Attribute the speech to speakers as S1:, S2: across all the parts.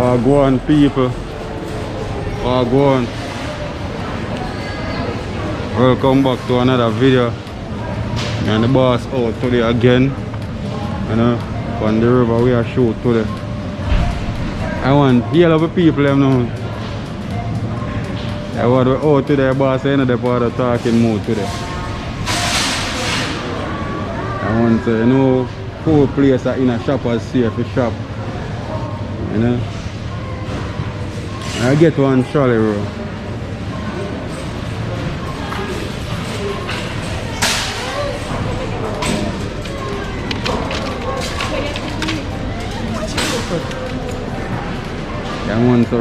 S1: Go on, people. Go on. Welcome back to another video. And the boss out today again. You know, on the river we are shoot today. I want heal of the people them now. I want to out today, boss. I know the part of talking mood today. I want to, you know, food place in a shop as safe a shop. You know. I get one trolley, bro. Yeah, man, so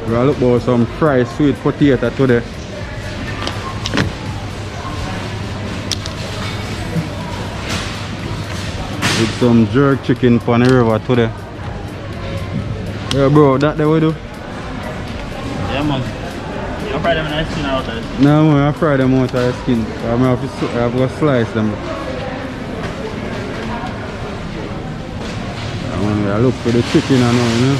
S1: we'll look for some fried sweet potato today. With some jerk chicken on the river today. Yeah, bro, that they will do?
S2: Yeah, man. You fry them in the skin out of it?
S1: No, man, I fry them out of the skin. I have to slice them. I look for the chicken and all, you know.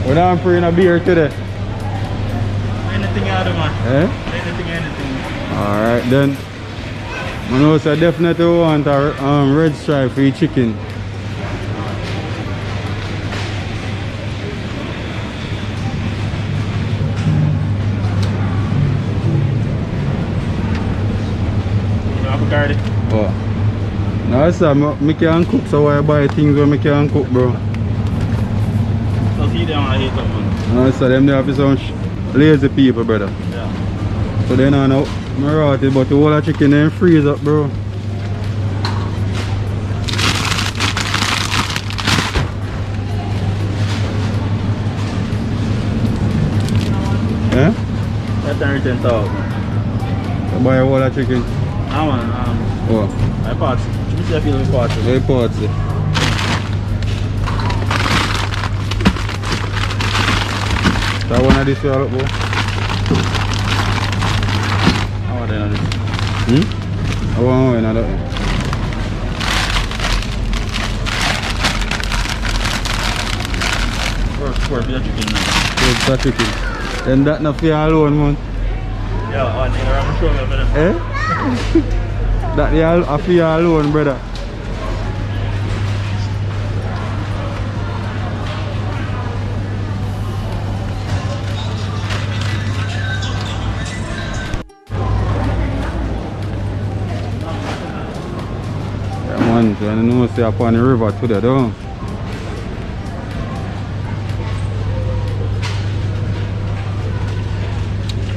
S1: What I'm praying a beer today?
S2: Anything out of man.
S1: Eh?
S2: Anything.
S1: Alright then. I know so I definitely want a red stripe for your chicken. Oh. No, sir, I can cook, so I buy things where I can cook, bro.
S2: So see them I hate them, man.
S1: No, sir, them they have some lazy people, brother.
S2: Yeah.
S1: So they don't know my rotted, but the whole chicken then freeze up, bro. Yeah?
S2: That's 10,000.
S1: You buy a whole chicken?
S2: Ah, man.
S1: Oh.
S2: I parts. You see I feel my parts.
S1: Very parts. So one of this you look, bro?
S2: How are they on this?
S1: I want one of that.
S2: First bit of chicken now.
S1: First chicken. Then that not for you alone, man.
S2: Yeah, I'm sure I'm better.
S1: Eh? That you are for you alone, brother. Yeah, man, so I know say upon the river today, though.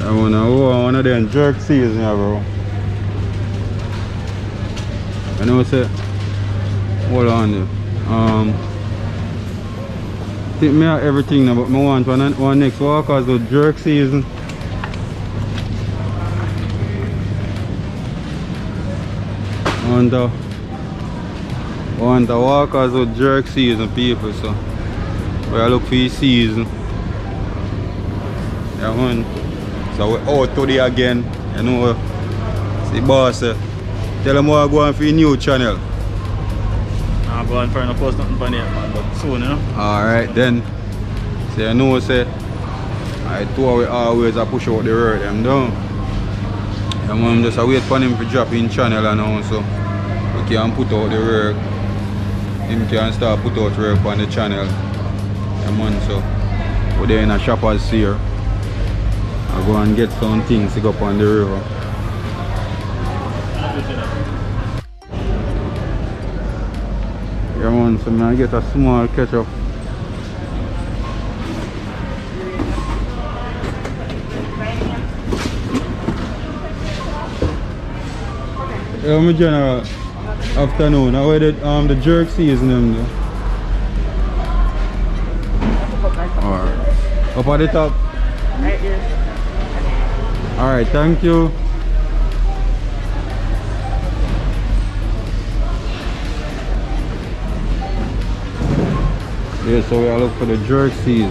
S1: I wanna one of them jerk season, yeah, bro. I know say hold on there. Think me have everything now, but I want one next walk as the jerk season. I want to walk as the jerk season, people, so we look for the season. Yeah, man. So we're out today again, you know. See boss, tell them what I go on for your new channel.
S2: I'm going for no post nothing for there, man, but soon, you know.
S1: Alright then. So you know say I told we always push out the word them down. And I'm just wait for him to drop in channel and all, so we can put out the work. Him can start put out work on the channel. And man, so we're there in a shopper's here. I go and get some things to go up on the river. Yeah man, so I get a small ketchup. Yeah, my general afternoon. I waited the jerk season them there. Alright. Up at the top.
S3: Right here.
S1: Alright, thank you. Yeah, so we are looking for the jerk season.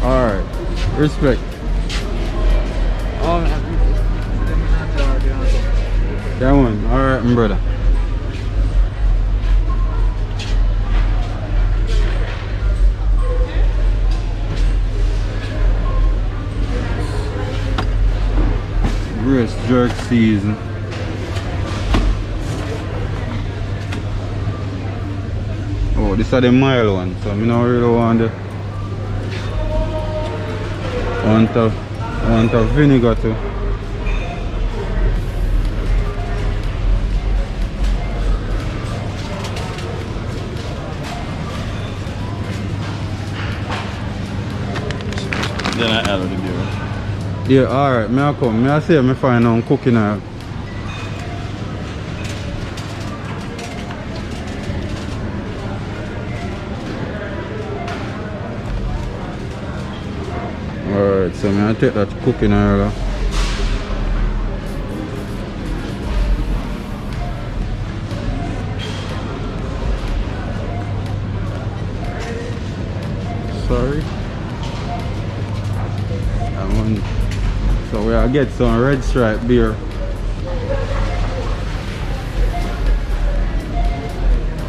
S1: Alright, respect.
S3: Oh, man.
S1: Yeah, man. Alright, my brother. Wrist jerk season. Oh, this are the mild one, so I don't really want a vinegar too.
S2: Then I add it in.
S1: Yeah, alright, I come. I say I find out cooking oil. Alright, so I take that cooking oil. Sorry. So we get some red stripe beer.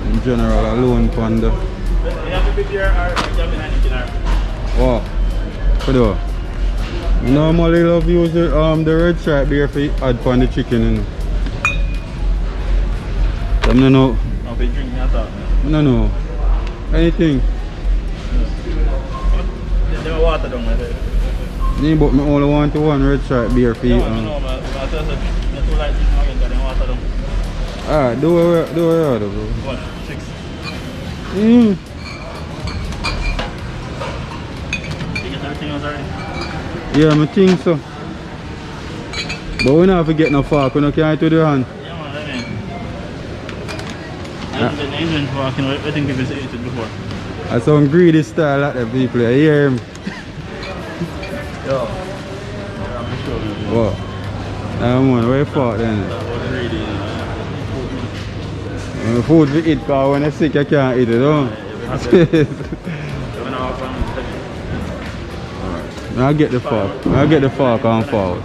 S1: In general, alone panda.
S2: You have a big beer or jumping anything or?
S1: Wow. For the I normally love use the red stripe beer for add on the chicken, you know. I don't know.
S2: I'll be drinking that thought.
S1: I don't know. Anything.
S2: There's water down there.
S1: Yeah, but I only want one red stripe beer for you.
S2: No, but I just said, too light drinking again, then water down.
S1: Alright, do it, bro.
S2: What? 6.
S1: Mm.
S2: You get everything else already?
S1: Yeah, I think so. But we don't have to get no fork, we don't carry it to the hand.
S2: Yeah, man, I mean. The Indian fork, you know, I think people say it before.
S1: That's some greedy style like the people, you hear him?
S2: Yo. I'm sure.
S1: What? Man, where you fought then?
S2: That was greedy.
S1: Food we eat, because when you're sick you can't eat it, don't you? I'll get the fork. I'll get the fork and forward.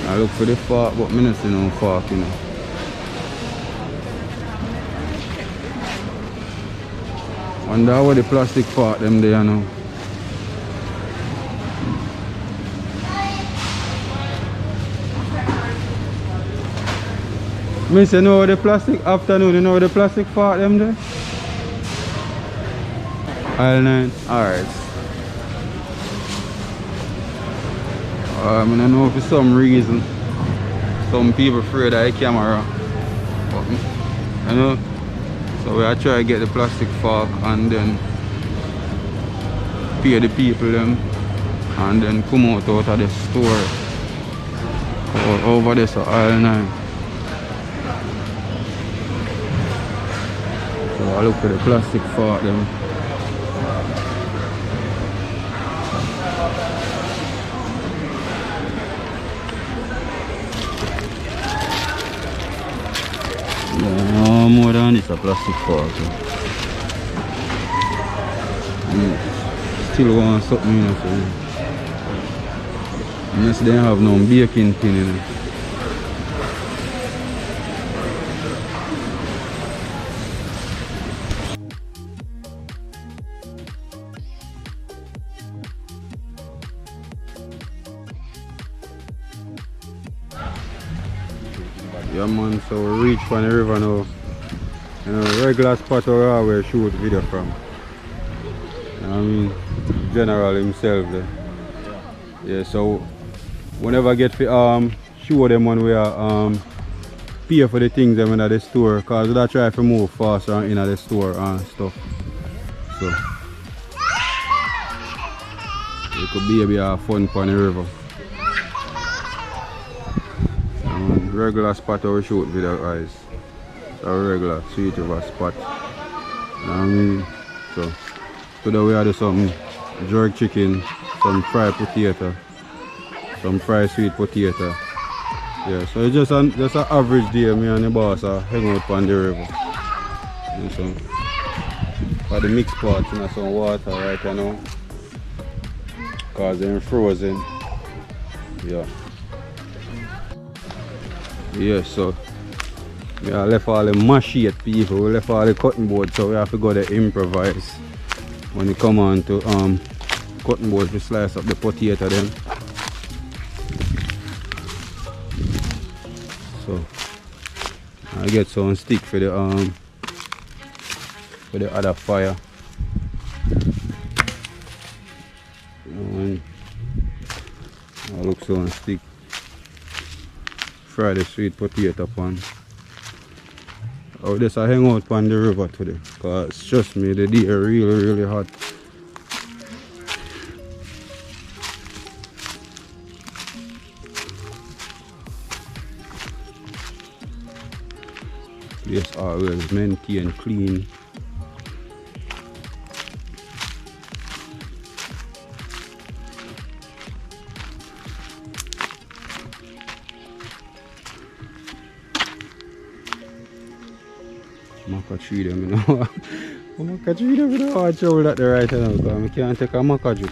S1: I look for the fork, but I don't see no fork, you know. Wonder where the plastic fork them there now. Me say no the plastic afternoon, you know the plastic fork them there? Aisle 9. Alright. I don't know for some reason some people afraid of the camera. But, you know. So we are try to get the plastic fork and then pay the people them and then come out of the store over there, so aisle 9. So I look for the plastic fork them. No more than this a plastic fork. Still want something, you know, so unless they have no baking tin, you know. Yeah man, so we reach from the river now. You know, regular spot where I always shoot video from. You know what I mean? General himself there. Yeah, so whenever I get to show them when we are pay for the things them in the store, because we try to move faster in the store and stuff. So it could be a bit of fun on the river. Regular spot where we shoot video guys. A regular sweet river spot. You know what I mean? So today we had some jerk chicken, some fried potato, some fried sweet potato. Yeah, so it's just an average day. Me and the boss are hanging out on the river. And so for the mixed parts in some water right now. Because they're frozen. Yeah. Yeah, so we have left all the machete people, we left all the cutting board, so we have to go to improvise. When you come on to cutting board to slice up the potato then. So I get some stick for the other fire. And I look so on stick. Fry the sweet potato pan. Oh, this I hang out on the river today, cause trust me, the day really hot. Yes, always maintain clean. Maca them, you know. Maca tree them, you know, I trouble at the right now because I can't take a maca tree.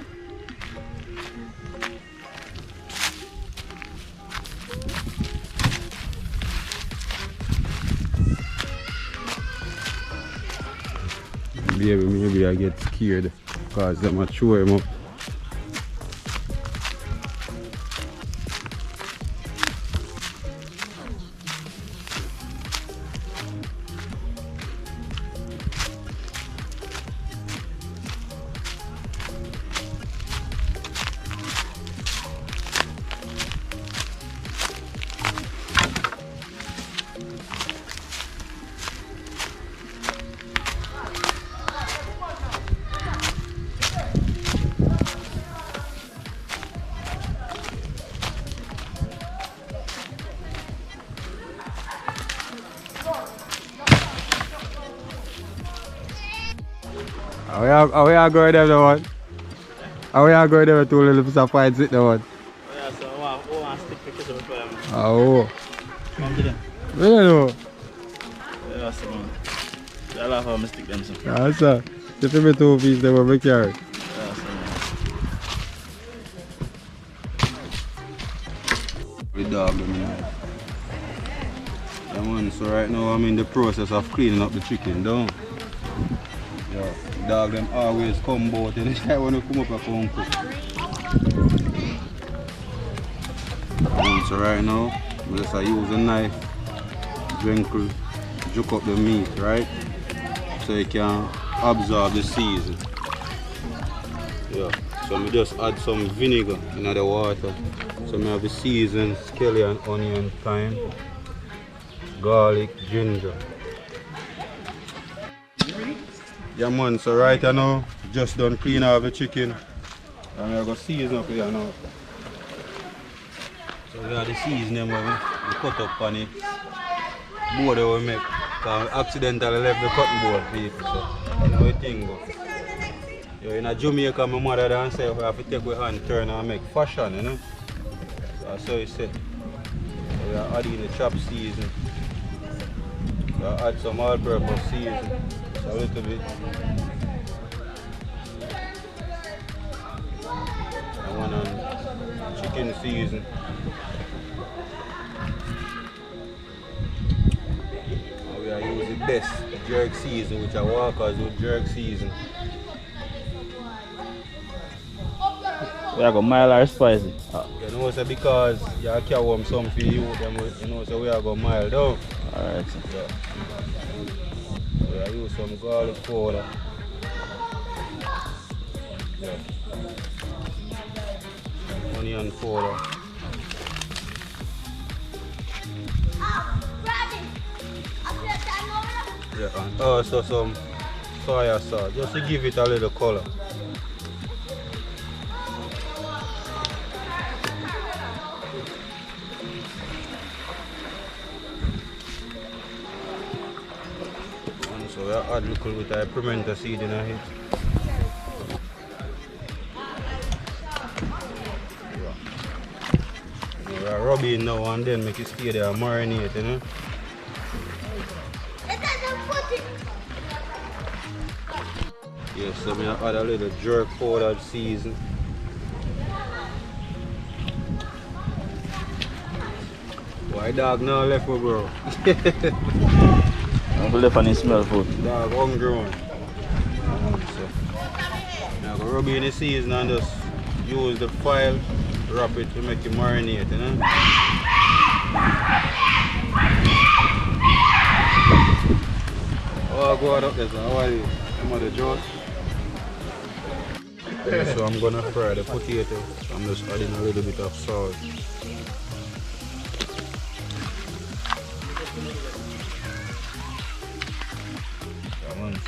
S1: Baby, maybe I get scared because them are chew him up. How we are going there, the one? How we are going there to little piece of fight sit the one?
S2: Yeah, so I want to stick the kitchen before I'm...
S1: Oh.
S2: Come to them.
S1: I don't know.
S2: Yeah, so man. I love how I stick them, so.
S1: Yeah, sir. If you 2 pieces, they will make carry.
S2: Yeah, so man.
S1: The dog, man. Yeah, man, so right now I'm in the process of cleaning up the chicken down. Yeah, dog them always come about and I want to come up and come cook. So right now, I'm just use a knife, drinkle, juke up the meat, right? So it can absorb the season. Yeah, so I just add some vinegar in the water. So I have the seasoned scallion, onion, thyme, garlic, ginger. Yeah man, so right now, just done clean out the chicken. And I'm going to season up here now. So we have the seasoning we cut up on it. Board that we make. Because we accidentally left the cutting board people. So you know the thing go. Yeah, in Jamaica, my mother done say we have to take our hand, turn and make fashion, you know. So that's how it said. So we are adding the chopped season. So I add some all-purpose season. A little bit. I want on chicken season. And we are using the best jerk season, which are walkers with jerk season.
S2: We are going mild or spicy?
S1: You know, so because you can't warm some for you, you know, so we are going mild down.
S2: Alright.
S1: Yeah. I use some garlic powder. Yeah. Onion powder. Yeah, and also some soya sauce, just to give it a little color. So we add a little bit of pimento seed in it. We are rubbing now and then make it stay there and marinate, you know. Yes, so I add a little jerk powder season. Why dog now left me, bro?
S2: I'm left and smell food.
S1: Dog hungry one. So, now go rub it in the season and just use the file, wrap it to make it marinate, you know? Oh, go on up there, so how are you? I'm on the Jones. So I'm gonna fry the potato. So I'm just adding a little bit of salt.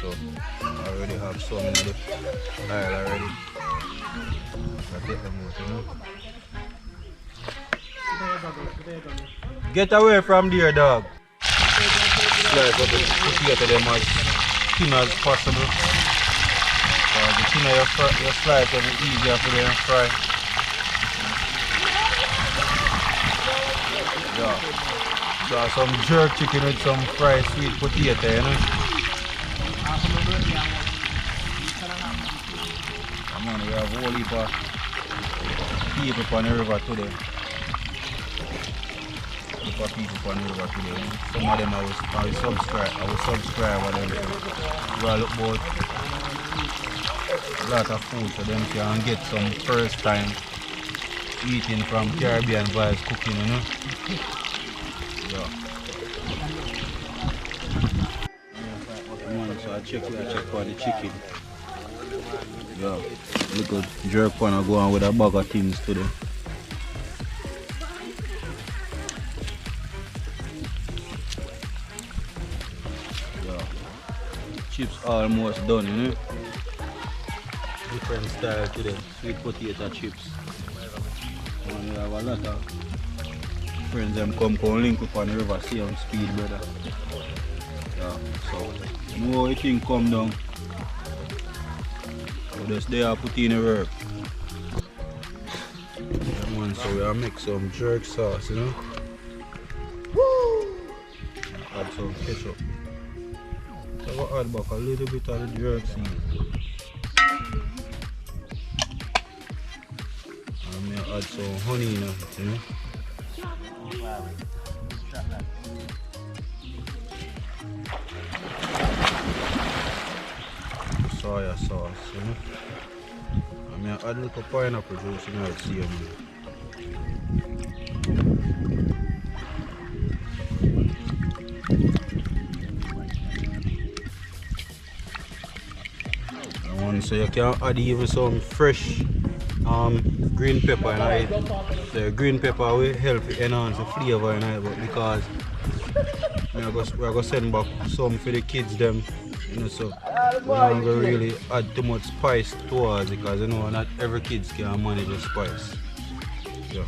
S1: So I already have some in the pile already. So I take them out, you know? Get away from there, dog. Slice up the potato them as thin as possible. The thinner you slice them, it's easier for them to fry. Yeah. So some jerk chicken with some fried sweet potato, you know? Come on, we have a whole heap of people on the river today. People on the river today. You know? Some of them I will subscribe and everything. We all look about a lot of food so them can get some first time eating from Caribbean vibes cooking, you know. Yeah. So I check for the chicken. Yeah, look good. Jerk pan I go on with a bag of things today. Yeah. Chips almost done, you know. Different style today. Sweet potato chips. And we have a lot of friends them come link up on the river, same speed, brother. Yeah, so more you think come down. So just there put in the work. Yeah, man, so we are make some jerk sauce, you know. Woo! Add some ketchup. So we'll add back a little bit of the jerk seed. And I add some honey in it, you know. Soya sauce, you know. I mean, I add a little pineapple juice in it, see, so you can add even some fresh green pepper in it. The green pepper will help enhance the flavor in it, but because we're going to send back some for the kids them. You know, so we're not going to really add too much spice towards it because you know not every kid can manage the spice. Yeah.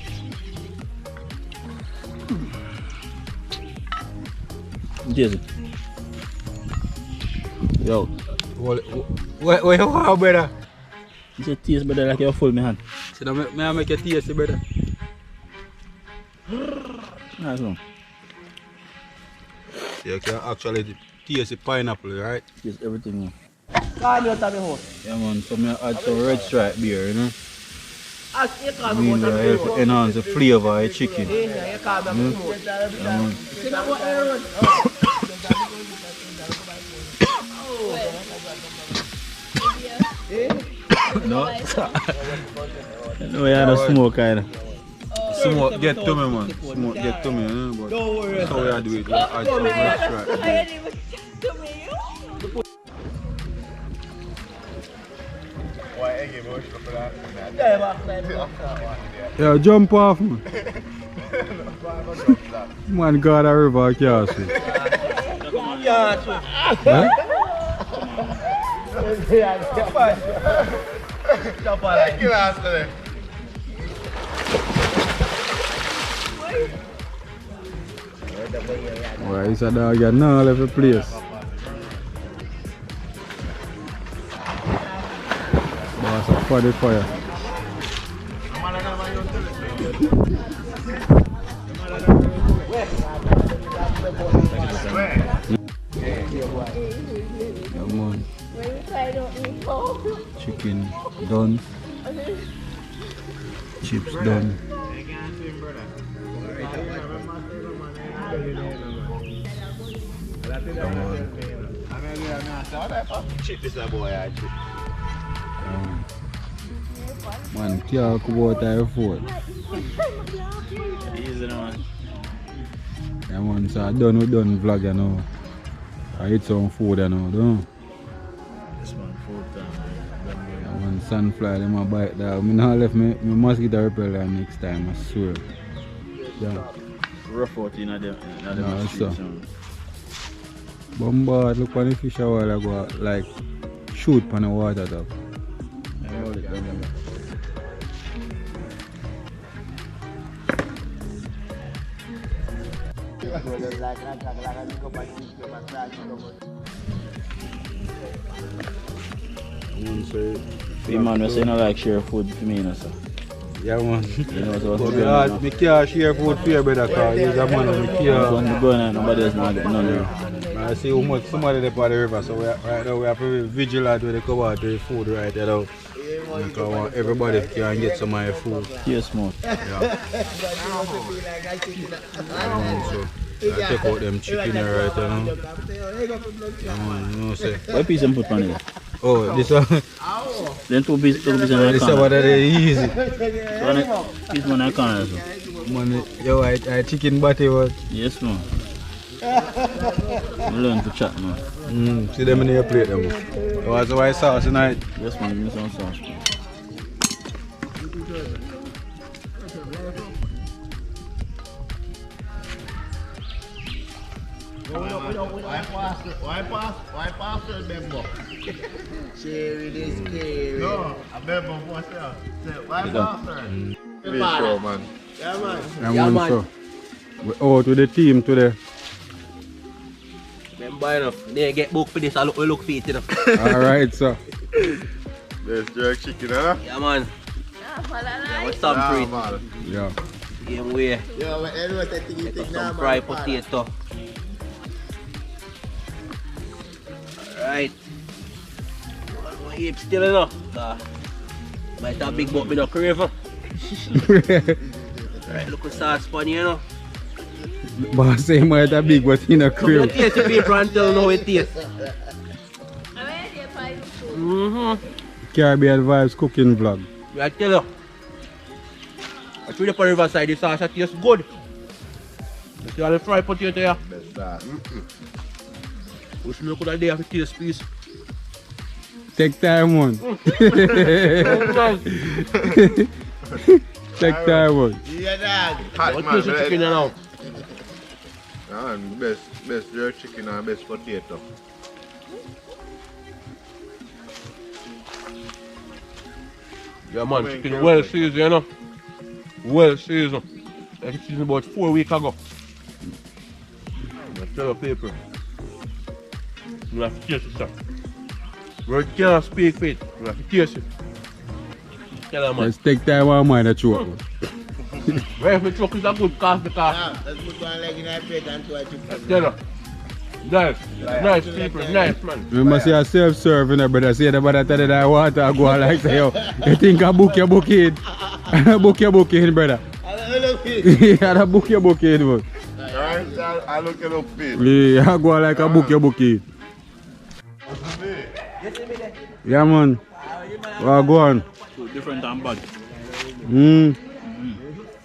S2: Yes. Yo.
S1: What you want, brother?
S2: It's a taste better like you're full my hand.
S1: So may I make a taste, brother?
S2: Nice one.
S1: You can actually taste the pineapple, right?
S2: Taste everything.
S1: Yeah man, so I add some red stripe beer, you know? I mean, to enhance the flavor of the chicken. No?
S2: No, yeah, no smoke either.
S1: Smoke get to me, man. Smoke get to me, you know? But that's how I do it. I add some red stripe beer. Yeah, jump off, man. Man, got a river, I can't see. Huh? Why is that dog got now left the place? Boss up for the fire. Come on. done. Chips done. Man, can't come out of your phone.
S2: Easy now, man.
S1: Yeah, man, so done vlog, you know. I eat some food, you know, don't.
S2: This one, food time.
S1: Yeah, man, sunfly, them a bite that. I not left me mosquito repellent next time, I swear. Yeah.
S2: Rough out in the
S1: No,
S2: streets.
S1: so. Bombard, look on the fish a while ago, like shoot on the water top.
S2: I hold it down. Hey man, we say you don't like share food for me, you know, sir.
S1: Yeah, man.
S2: You know what
S1: But
S2: I'm
S1: I can't share food for you, brother, because he's a man and I can't.
S2: going on, nobody else not getting none of it.
S1: I see how much somebody there by the river, so right now we have to be vigilant when they come out to the food right now. Because everybody can get some of your food.
S2: Yes, man.
S1: Yeah. So I take out them chicken right now. Yeah, man, you know say.
S2: What piece of put on it?
S1: Oh, this one.
S2: Then two pieces in the
S1: This is
S2: corner.
S1: what it is easy.
S2: So this one I can't.
S1: Man, yo, I chicken body was.
S2: Yes, man. I learn to chat, man.
S1: See them in your plate, them. What's the white sauce tonight?
S2: Yes, man. Give me some sauce, man.
S3: Why pastor member? Cherry this scary. No, a member what's that? Why pastor?
S1: Big show, man.
S3: Yeah, man.
S1: Yeah, man. So, we're out with the team today.
S4: Remember enough, they get booked for this, I look fit enough.
S1: Alright, so.
S3: There's jerk chicken, huh?
S4: Yeah, man. Yeah, what's up,
S3: Yeah,
S4: free?
S3: man.
S1: Yeah.
S4: Game way.
S3: Yeah, but anyway, I think you
S4: Get
S3: think
S4: us
S3: now,
S4: some
S3: man.
S4: fried potato. Alright. My hip still enough. Might have big butt, me no crave. Right, look at sauce funny, you know.
S1: But say might a big but in a
S4: Come on,
S1: crib.
S4: taste the paper and tell how it tastes.
S1: Caribbean Vibes cooking vlog.
S4: I tell you. I treat up on the riverside, the sauce tastes good. You see all the fried potato here?
S3: Best that.
S4: Wish me could have there for taste piece.
S1: Take time one. Take time one.
S3: Yeah, dad. Hot
S4: What
S3: man,
S4: taste the chicken now?
S3: And best jerk chicken and best potato.
S4: Yeah man, chicken well seasoned, you know. Well seasoned. Like it's seasoned about 4 weeks ago. I tell you people. You have to taste it, sir. Word can't speak for it. You have to taste it. Tell her man.
S1: Let's take time one man a choke.
S4: Where if the truck is a good cost because
S3: Yeah, let's put one leg in our plate and two chicken.
S4: tell her. Nice. Nice people, nice man.
S1: Remember say a self-serving a brother, say the brother tell you that water I go on like say yo, you think I book your booking? Book your booking, brother. Yeah, I book your booking, bro.
S3: Alright, I look it up, please.
S1: Yeah, I go on like a book your booking. Yeah man. Well, go on.
S2: So different than bad.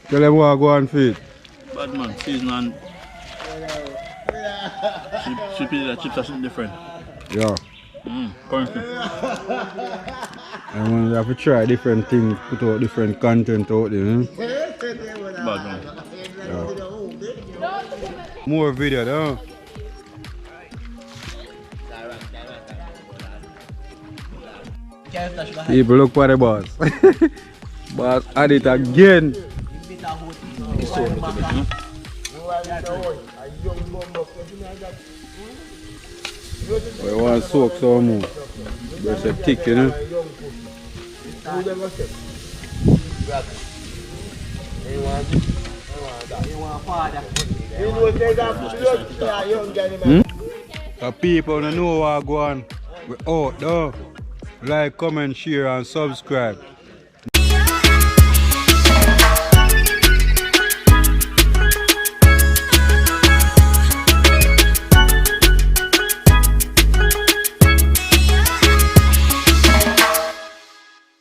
S1: Tell them what go on feed.
S2: Bad man, season and chips are something different.
S1: Yeah.
S2: Currently.
S1: And when you have to try different things, put out different content out there.
S2: Bad man.
S1: More video though. People look for the boss. Boss add it again. We want to soak some more. There's a thick, you know. The people don't know what go on. We out though. Like, comment, share and subscribe.